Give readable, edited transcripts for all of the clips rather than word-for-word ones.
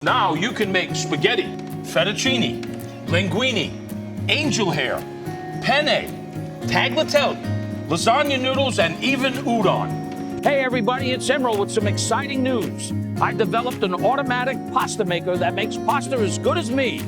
Now you can make spaghetti, fettuccine, linguine, angel hair, penne, tagliatelle, lasagna noodles, and even udon. Hey everybody, it's Emeril with some exciting news. I've developed an automatic pasta maker that makes pasta as good as me.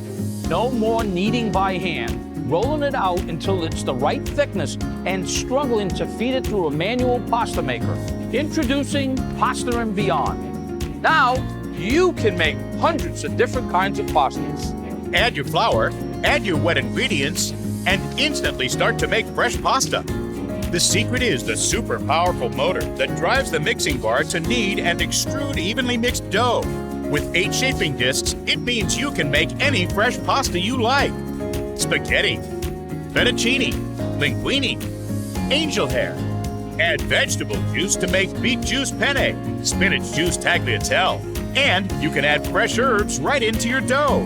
No more kneading by hand, rolling it out until it's the right thickness, and struggling to feed it through a manual pasta maker. Introducing Pasta and Beyond. Now, you can make hundreds of different kinds of pastas. Add your flour, add your wet ingredients, and instantly start to make fresh pasta. The secret is the super powerful motor that drives the mixing bar to knead and extrude evenly mixed dough. With 8 shaping discs, it means you can make any fresh pasta you like. Spaghetti, fettuccine, linguine, angel hair. Add vegetable juice to make beet juice penne, spinach juice tagliatelle, and you can add fresh herbs right into your dough.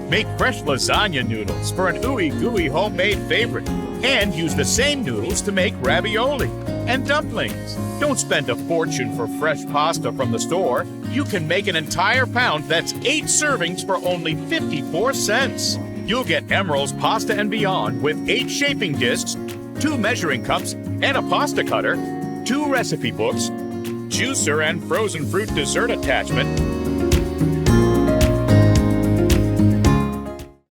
Make fresh lasagna noodles for an ooey-gooey homemade favorite, and use the same noodles to make ravioli and dumplings. Don't spend a fortune for fresh pasta from the store. You can make an entire pound that's 8 servings for only 54 cents. You'll get Emeril's Pasta and Beyond with 8 shaping discs, 2 measuring cups, and a pasta cutter, 2 recipe books, juicer and frozen fruit dessert attachment,